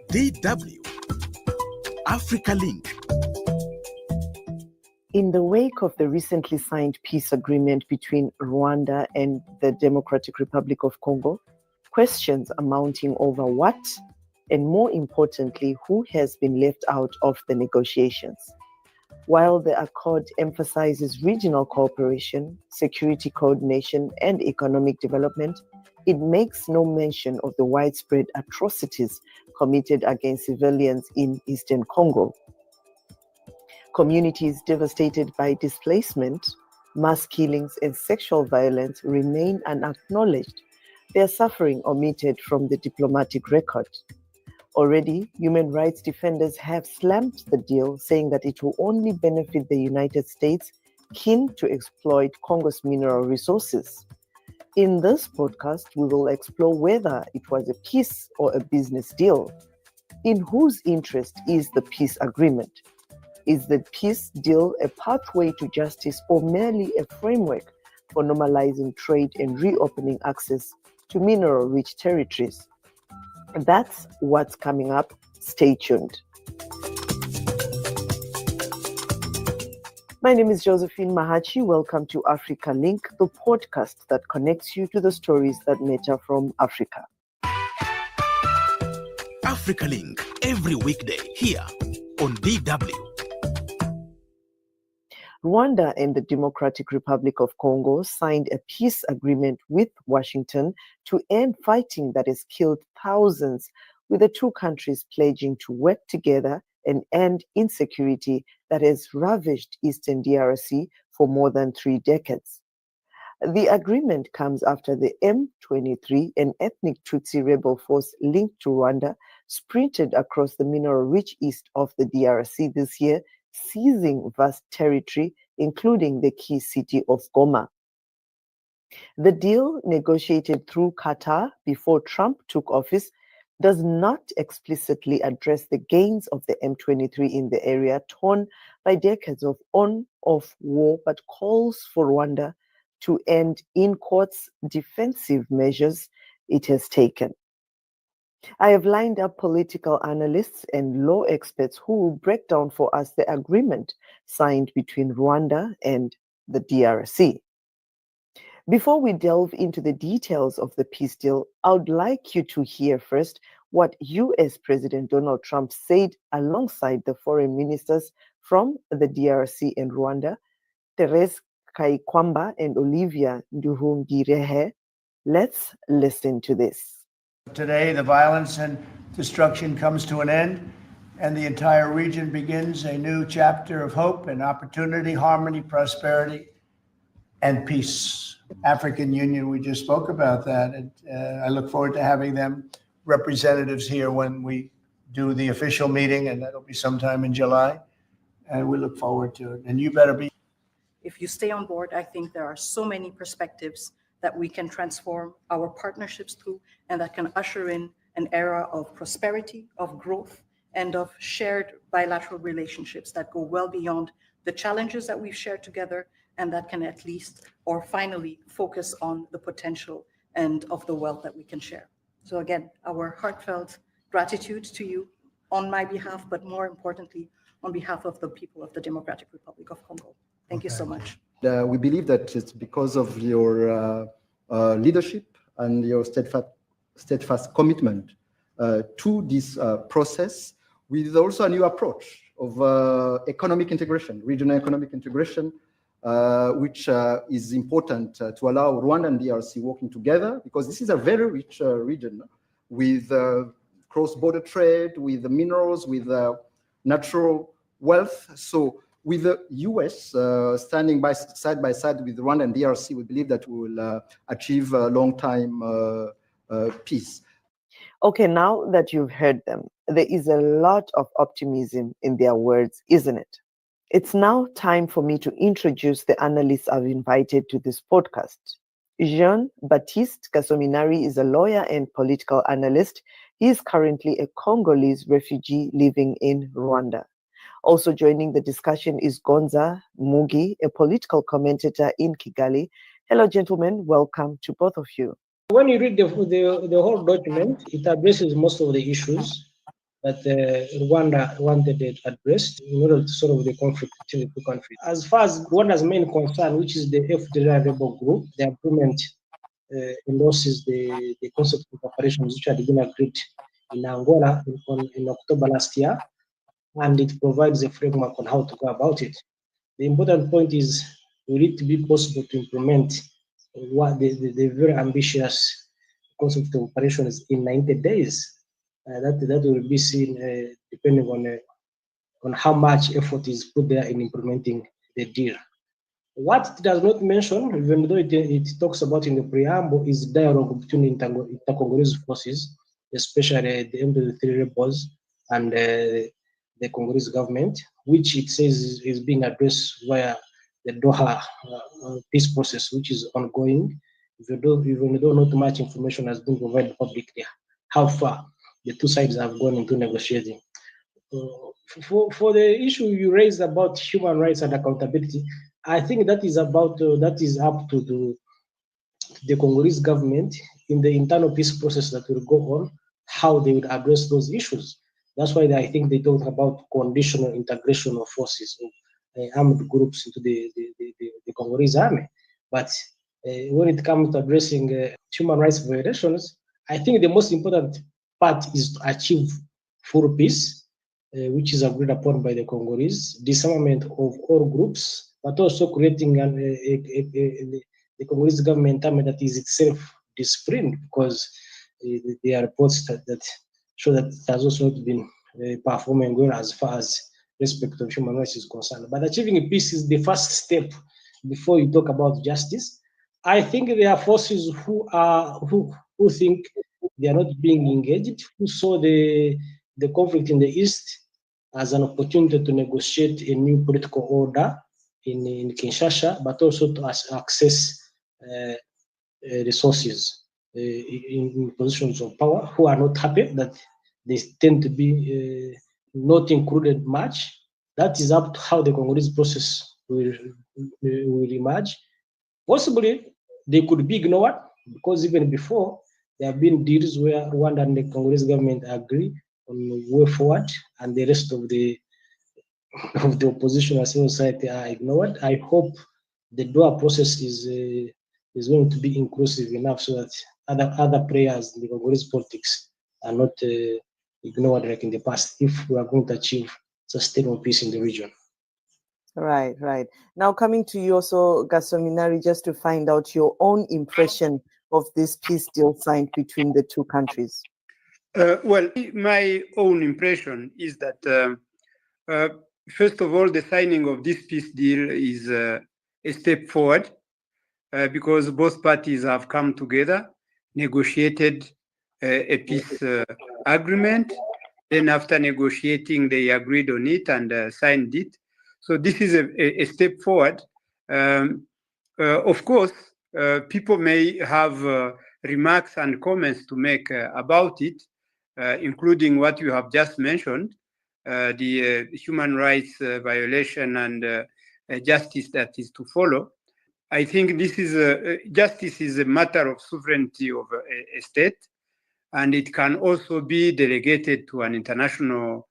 DW Africa Link. In the wake of the recently signed peace agreement between Rwanda and the Democratic Republic of Congo, questions are mounting over what, and more importantly, who has been left out of the negotiations. While the accord emphasizes regional cooperation, security coordination, and economic development, it makes no mention of the widespread atrocities committed against civilians in eastern Congo. Communities devastated by displacement, mass killings, and sexual violence remain unacknowledged, their suffering omitted from the diplomatic record. Already, human rights defenders have slammed the deal, saying that it will only benefit the United States, keen to exploit Congo's mineral resources. In this podcast, we will explore whether it was a peace or a business deal. In whose interest is the peace agreement? Is the peace deal a pathway to justice or merely a framework for normalizing trade and reopening access to mineral-rich territories? That's what's coming up. Stay tuned. My name is Josey Mahachi. Welcome to Africa Link, the podcast that connects you to the stories that matter from Africa. Africa Link, every weekday here on DW. Rwanda and the Democratic Republic of Congo signed a peace agreement with Washington to end fighting that has killed thousands, with the two countries pledging to work together and end insecurity that has ravaged Eastern DRC for more than 3 decades. The agreement comes after the M23, an ethnic Tutsi rebel force linked to Rwanda, sprinted across the mineral-rich east of the DRC this year, seizing vast territory, including the key city of Goma. The deal, negotiated through Qatar before Trump took office, does not explicitly address the gains of the M23 in the area torn by decades of on-off war, but calls for Rwanda to end, in quotes, defensive measures it has taken. I have lined up political analysts and law experts who will break down for us the agreement signed between Rwanda and the DRC. Before we delve into the details of the peace deal, I would like you to hear first what US President Donald Trump said alongside the foreign ministers from the DRC and Rwanda, Therese Kayikwamba and Olivia Nduhungirehe. Let's listen to this. Today, the violence and destruction comes to an end, and the entire region begins a new chapter of hope and opportunity, harmony, prosperity, and peace. African Union, we just spoke about that, and I look forward to having them representatives here when we do the official meeting, and that'll be sometime in July, and we look forward to it. And you better be. If you stay on board, I think there are so many perspectives that we can transform our partnerships through, and that can usher in an era of prosperity, of growth, and of shared bilateral relationships that go well beyond the challenges that we've shared together, and that can at least, or finally, focus on the potential and of the wealth that we can share. So again, our heartfelt gratitude to you on my behalf, but more importantly, on behalf of the people of the Democratic Republic of Congo. Thank you so much. We believe that it's because of your leadership and your steadfast commitment to this process, with also a new approach of economic integration, regional economic integration, which is important to allow Rwanda and DRC working together, because this is a very rich region with cross-border trade, with the minerals, with natural wealth. So with the US standing side by side with Rwanda and DRC, we believe that we will achieve a long-time peace. Okay, now that you've heard them, there is a lot of optimism in their words, isn't it? It's now time for me to introduce the analysts I've invited to this podcast. Jean Baptiste Gasominari is a lawyer and political analyst. He is currently a Congolese refugee living in Rwanda. Also joining the discussion is Gonza Mugi, a political commentator in Kigali. Hello, gentlemen. Welcome to both of you. When you read the whole document, it addresses most of the issues that Rwanda wanted it addressed in order to solve the conflict between the two countries. As far as Rwanda's main concern, which is the FDLR rebel group, the agreement endorses the concept of operations which had been agreed in Angola in October last year, and it provides a framework on how to go about it. The important point is we need to be possible to implement what the very ambitious concept of operations in 90 days. That will be seen depending on how much effort is put there in implementing the deal. What it does not mention, even though it talks about in the preamble, is dialogue between inter-Congolese forces, especially the M23 rebels and the Congolese government, which it says is being addressed via the Doha peace process, which is ongoing. Even though not much information has been provided publicly, how far the two sides have gone into negotiating. For the issue you raised about human rights and accountability, I think that is up to the Congolese government in the internal peace process that will go on, how they will address those issues. That's why I think they talk about conditional integration of forces, of armed groups into the Congolese army. But when it comes to addressing human rights violations, I think the most important part is to achieve full peace, which is agreed upon by the Congolese, disarmament of all groups, but also creating the Congolese government army that is itself disciplined, because there are reports that show that it has also not been performing well as far as respect of human rights is concerned. But achieving peace is the first step before you talk about justice. I think there are forces who think they are not being engaged, who saw the conflict in the East as an opportunity to negotiate a new political order in Kinshasa, but also to access resources in positions of power, who are not happy that they tend to be not included much. That is up to how the Congolese process will emerge. Possibly they could be ignored, because even before there have been deals where Rwanda and the Congolese government agree on the way forward, and the rest of the opposition and civil society are ignored. I hope the Doha process is going to be inclusive enough so that other players in the Congolese politics are not ignored like in the past, if we are going to achieve sustainable peace in the region. Right. Now coming to you also, Gasominari, just to find out your own impression of this peace deal signed between the two countries. Well, my own impression is that, first of all, the signing of this peace deal is a step forward because both parties have come together, negotiated a peace agreement. Then after negotiating, they agreed on it and signed it. So this is a step forward. Of course, people may have remarks and comments to make about it, including what you have just mentioned, the human rights violation and justice that is to follow. I think this is justice is a matter of sovereignty of a state, and it can also be delegated to an international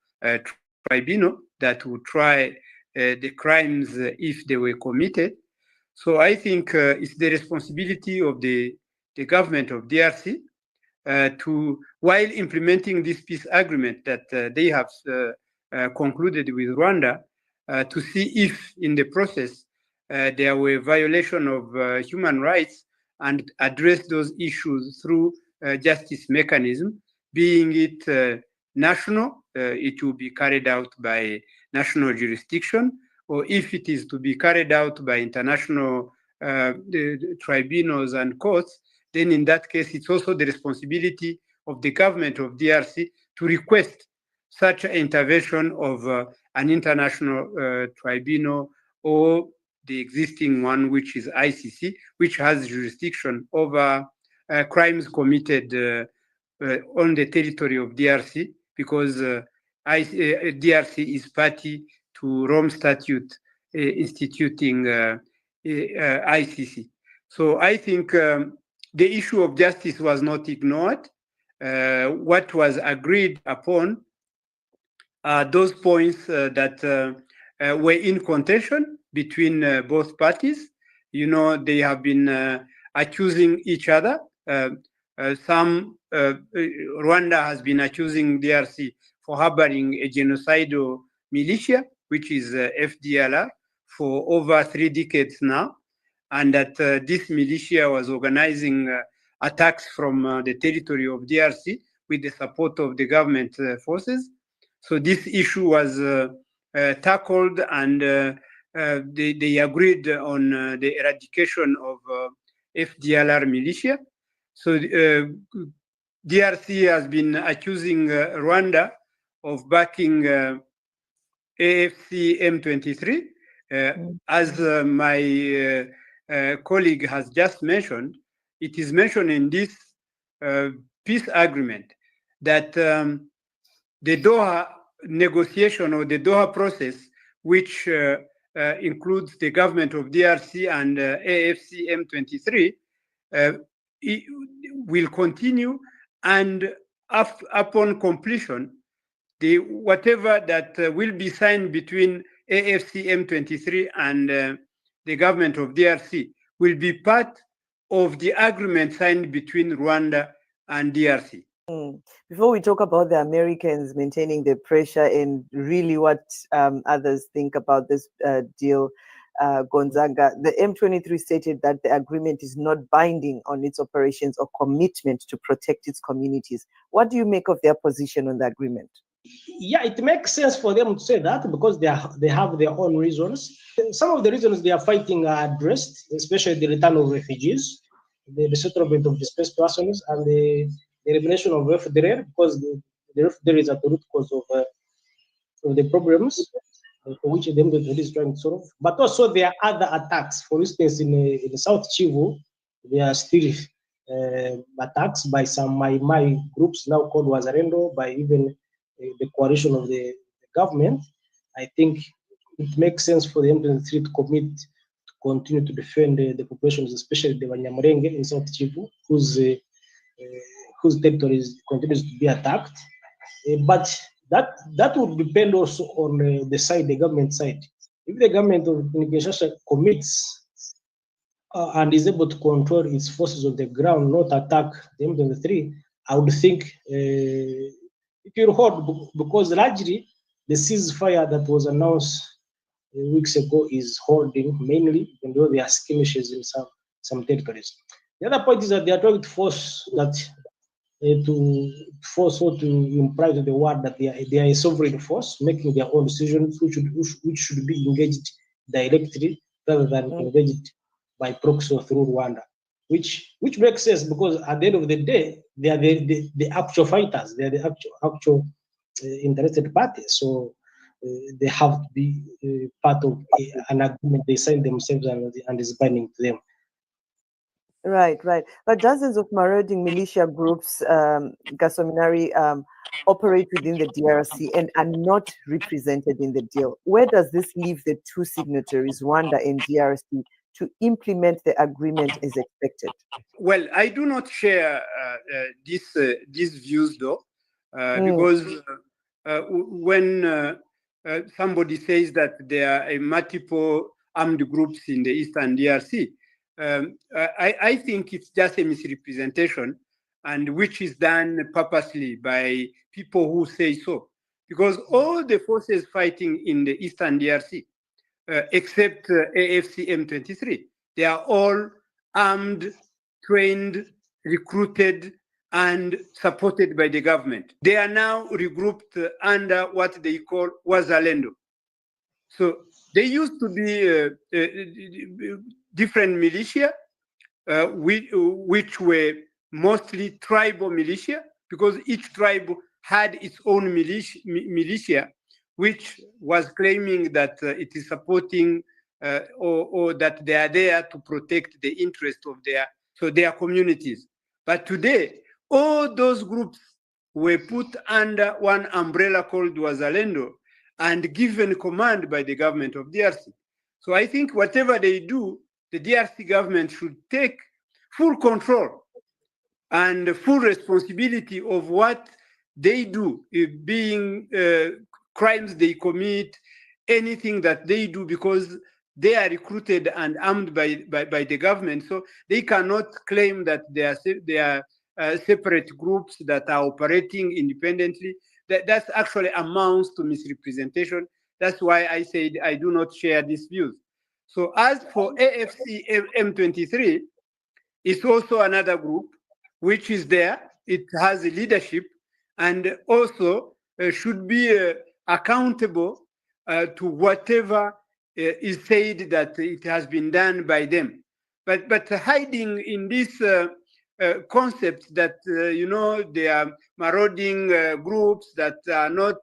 tribunal that would try the crimes if they were committed. So I think it's the responsibility of the government of DRC to, while implementing this peace agreement that they have concluded with Rwanda, to see if in the process there were violation of human rights and address those issues through justice mechanism, being it national, it will be carried out by national jurisdiction, or if it is to be carried out by international tribunals and courts, then in that case, it's also the responsibility of the government of DRC to request such an intervention of an international tribunal or the existing one, which is ICC, which has jurisdiction over crimes committed on the territory of DRC, because DRC is party to Rome Statute instituting ICC. So I think the issue of justice was not ignored. What was agreed upon those points that were in contention between both parties. You know, they have been accusing each other. Rwanda has been accusing DRC for harboring a genocidal militia, which is FDLR, for over 3 decades now, and that this militia was organizing attacks from the territory of DRC with the support of the government forces. So this issue was tackled, and they agreed on the eradication of FDLR militia. So DRC has been accusing Rwanda of backing AFC M23. As my colleague has just mentioned, it is mentioned in this peace agreement that the Doha negotiation or the Doha process, which includes the government of DRC and AFC M23, will continue, and upon completion, whatever that will be signed between AFC M23 and the government of DRC will be part of the agreement signed between Rwanda and DRC. Before we talk about the Americans maintaining the pressure and really what others think about this deal, Gonzaga, the M23 stated that the agreement is not binding on its operations or commitment to protect its communities. What do you make of their position on the agreement? Yeah, it makes sense for them to say that because they have their own reasons. Some of the reasons they are fighting are addressed, especially the return of refugees, the resettlement of displaced persons, and the elimination of FDR, because the FDR is at the root cause of the problems for which the M23 is trying to solve. But also there are other attacks. For instance, in South Kivu, there are still attacks by some Mai groups now called Wazalendo, by even the coalition of the government. I think it makes sense for the M23 to commit to continue to defend the populations, especially the Banyamulenge in South Kivu, whose territory continues to be attacked. But that would depend also on the government side. If the government of Kinshasa commits and is able to control its forces on the ground, not attack the M23, I would think it will hold, because largely the ceasefire that was announced weeks ago is holding, mainly, even though there are skirmishes in some territories. The other point is that they are trying to force or to imply to the world that they are a sovereign force, making their own decisions, which should be engaged directly rather than engaged by proxy or through Rwanda, which makes sense, because at the end of the day, they are the actual fighters, they are the actual interested parties. So they have to be part of an agreement they sign themselves and is binding to them. Right. But dozens of marauding militia groups, Gasominari, operate within the DRC and are not represented in the deal. Where does this leave the two signatories, Rwanda and DRC, to implement the agreement as expected? Well, I do not share these views, though, because when somebody says that there are multiple armed groups in the Eastern DRC, I think it's just a misrepresentation, and which is done purposely by people who say so. Because all the forces fighting in the Eastern DRC, except AFC M23, they are all armed, trained, recruited, and supported by the government. They are now regrouped under what they call Wazalendo. So they used to be different militia, which were mostly tribal militia, because each tribe had its own militia, which was claiming that it is supporting or that they are there to protect the interest of their communities. But today, all those groups were put under one umbrella called Wazalendo and given command by the government of DRC. So I think whatever they do, the DRC government should take full control and full responsibility of what they do, being crimes they commit, anything that they do, because they are recruited and armed by the government. So they cannot claim that they are separate groups that are operating independently. That actually amounts to misrepresentation. That's why I said I do not share these views. So as for AFC M23, it's also another group which is there. It has a leadership and also should be accountable to whatever is said that it has been done by them. But hiding in this concept that, they are marauding groups that are not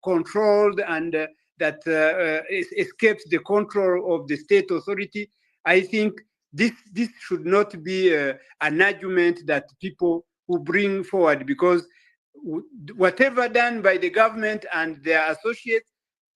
controlled and that escapes the control of the state authority, I think this should not be an argument that people who bring forward, because whatever done by the government and their associates,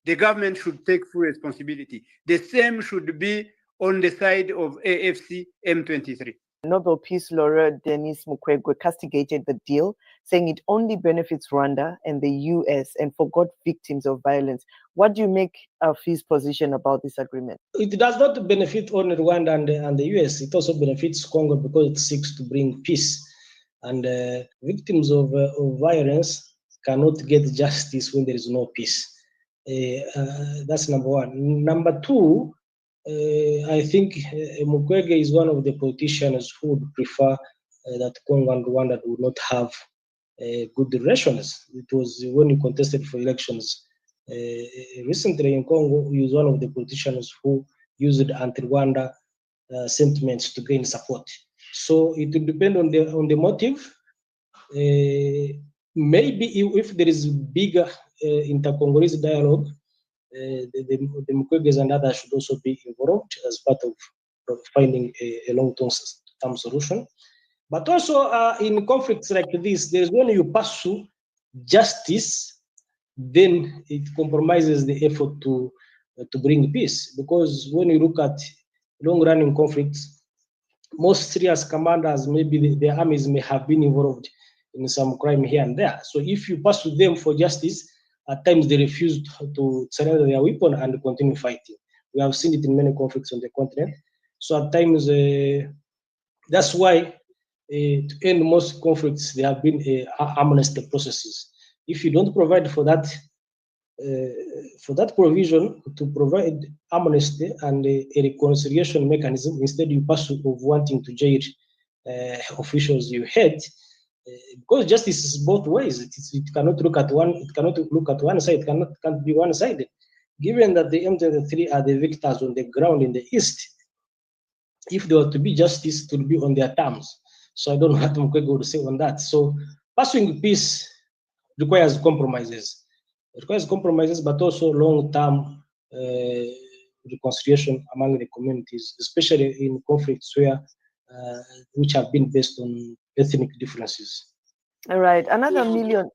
the government should take full responsibility. The same should be on the side of AFC M23. Nobel Peace Laureate Denis Mukwege castigated the deal, saying it only benefits Rwanda and the US and forgot victims of violence. What do you make of his position about this agreement? It does not benefit only Rwanda and the US. It also benefits Congo because it seeks to bring peace. And victims of violence cannot get justice when there is no peace. That's number one. Number two, I think Mukwege is one of the politicians who would prefer that Congo and Rwanda do not have good relations. It was when he contested for elections recently in Congo, he was one of the politicians who used anti-Rwanda sentiments to gain support. So it will depend on the motive. Maybe if there is bigger inter-Congolese dialogue, the Mukweges and others should also be involved as part of finding a long-term solution. But also in conflicts like this, there's when you pursue justice, then it compromises the effort to bring peace. Because when you look at long-running conflicts, most serious commanders, maybe their armies may have been involved in some crime here and there. So if you pursue them for justice, at times they refuse to surrender their weapon and continue fighting. We have seen it in many conflicts on the continent. So at times, that's why to end most conflicts, there have been amnesty processes. If you don't provide for that provision to provide amnesty and a reconciliation mechanism, instead you pursue of wanting to jail officials you hate, because justice is both ways. It cannot look at one. It cannot look at one side. It can't be one-sided. Given that the M23 are the victors on the ground in the east, if there were to be justice, it would be on their terms. So I don't know what Mukwege would say on that. So pursuing peace requires compromises. It requires compromises, but also long-term reconciliation among the communities, especially in conflicts which have been based on ethnic differences. All right. Another $1 million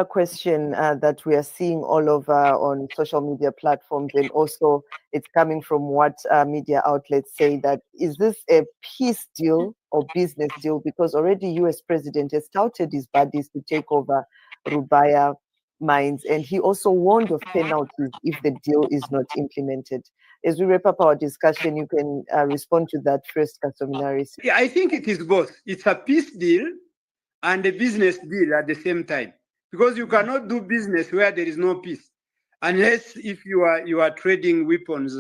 question that we are seeing all over on social media platforms, and also it's coming from what media outlets say, that is this a peace deal or business deal? Because already US president has touted his buddies to take over Rubaya mines, and he also warned of penalties if the deal is not implemented. As we wrap up our discussion, you can respond to that first, Gasominari. Yeah, I think it is both. It's a peace deal and a business deal at the same time, because you cannot do business where there is no peace, unless if you are trading weapons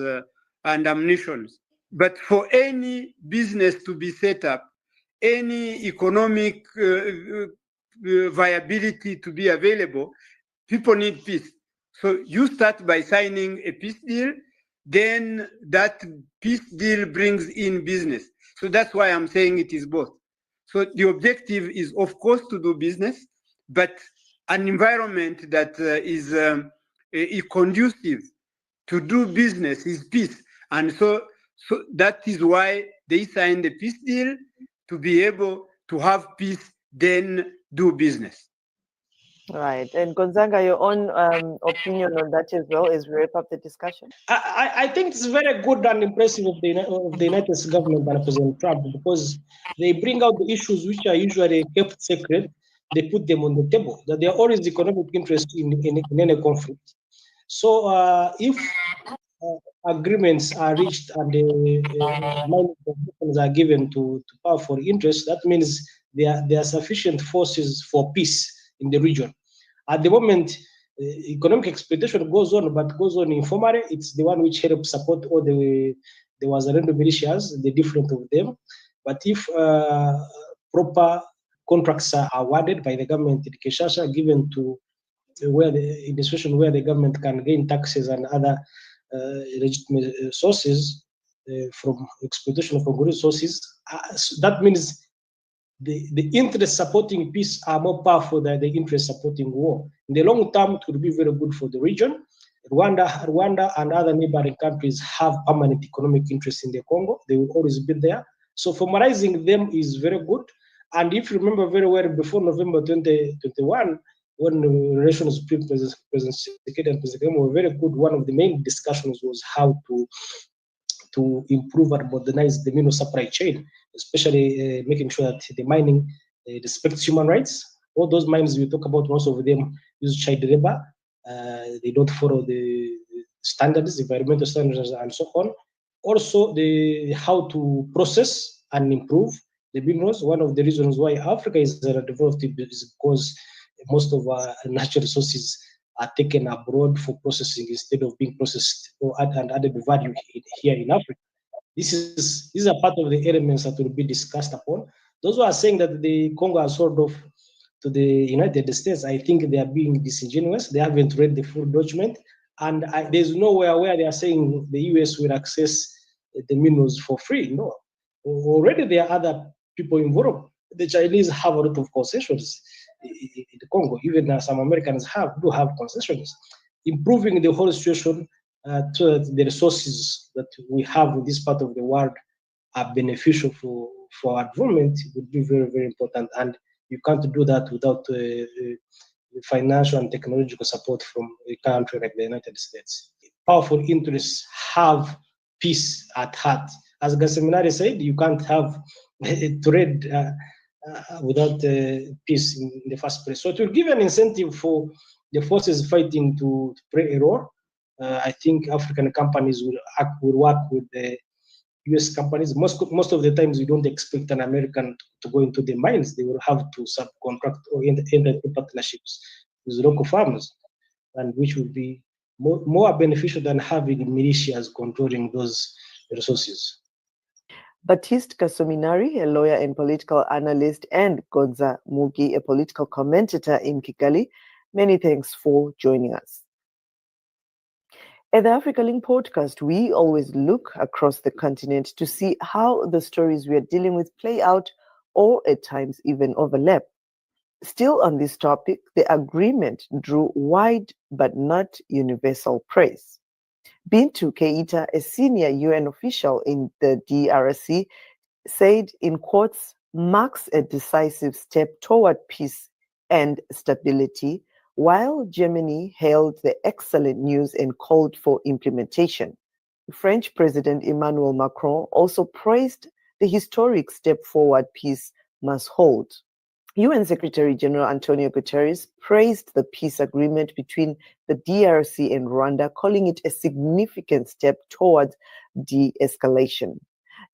and ammunition. But for any business to be set up, any economic viability to be available, people need peace. So you start by signing a peace deal, then that peace deal brings in business. So that's why I'm saying it is both. So the objective is, of course, to do business, but an environment that is conducive to do business is peace. And so that is why they signed the peace deal, to be able to have peace, then do business. Right. And Gonzaga, your own opinion on that as well, as we wrap up the discussion? I think it's very good and impressive of the United States government and President Trump, because they bring out the issues which are usually kept secret. They put them on the table. That there are always economic interests in any conflict. So if agreements are reached and the mining concessions are given to powerful interests, that means there are sufficient forces for peace in the region. At the moment, economic exploitation goes on, but goes on informally. It's the one which helps support all the Wazalendo militias, the different of them. But if proper contracts are awarded by the government in Kinshasa, given to in the situation where the government can gain taxes and other legitimate sources from exploitation of Congolese sources, that means the interests supporting peace are more powerful than the interests supporting war. In the long term, it will be very good for the region. Rwanda and other neighboring countries have permanent economic interests in the Congo. They will always be there. So formalizing them is very good. And if you remember very well, before November 2021, when the relations between President Tshisekedi and President Kagame were very good, one of the main discussions was how to improve and modernize the mineral supply chain, especially making sure that the mining respects human rights. All those mines we talk about, most of them use child labor. They don't follow the standards, environmental standards, and so on. Also, how to process and improve the minerals. One of the reasons why Africa is developed is because most of our natural resources are taken abroad for processing instead of being processed and added value here in Africa. These are part of the elements that will be discussed upon. Those who are saying that the Congo has sold off to the United States, I think they are being disingenuous. They haven't read the full document, and there's nowhere where they are saying the US will access the minerals for free. No, already there are other people involved. The Chinese have a lot of concessions in the Congo. Even some Americans do have concessions. Improving the whole situation so that the resources that we have in this part of the world are beneficial for our development would be very, very important. And you can't do that without financial and technological support from a country like the United States. Powerful interests have peace at heart. As Gasominari said, you can't have a trade without peace in the first place. So it will give an incentive for the forces fighting to play a role. I think African companies will work with the US companies. Most of the times, you don't expect an American to go into the mines. They will have to subcontract or enter into partnerships with local farmers, and which will be more beneficial than having militias controlling those resources. Baptiste Gasominari, a lawyer and political analyst, and Gonza Mugi, a political commentator in Kigali, many thanks for joining us. At the Africa Link podcast, we always look across the continent to see how the stories we are dealing with play out or at times even overlap. Still on this topic, the agreement drew wide but not universal praise. Bintu Keita, a senior UN official in the DRC, said, in quotes, marks a decisive step toward peace and stability, while Germany hailed the excellent news and called for implementation. French President Emmanuel Macron also praised the historic step forward peace must hold. UN Secretary General Antonio Guterres praised the peace agreement between the DRC and Rwanda, calling it a significant step towards de-escalation.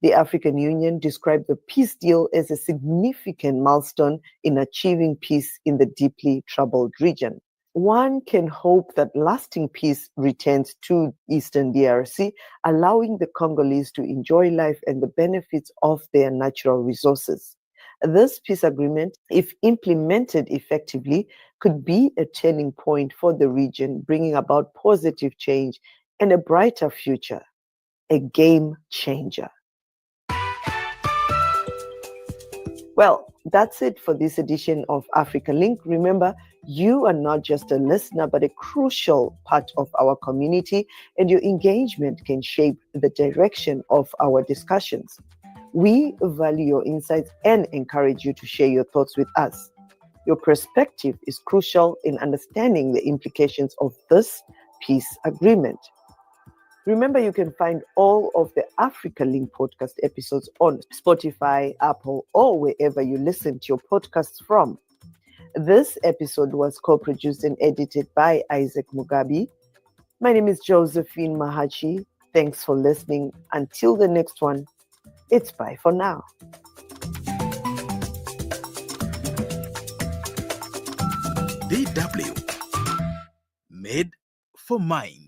The African Union described the peace deal as a significant milestone in achieving peace in the deeply troubled region. One can hope that lasting peace returns to Eastern DRC, allowing the Congolese to enjoy life and the benefits of their natural resources. This peace agreement, if implemented effectively, could be a turning point for the region, bringing about positive change and a brighter future. A game changer. Well, that's it for this edition of Africa Link. Remember, you are not just a listener, but a crucial part of our community, and your engagement can shape the direction of our discussions. We value your insights and encourage you to share your thoughts with us. Your perspective is crucial in understanding the implications of this peace agreement. Remember, you can find all of the Africa Link podcast episodes on Spotify, Apple, or wherever you listen to your podcasts from. This episode was co-produced and edited by Isaac Mugabi. My name is Josephine Mahachi. Thanks for listening. Until the next one, it's bye for now. DW, made for minds.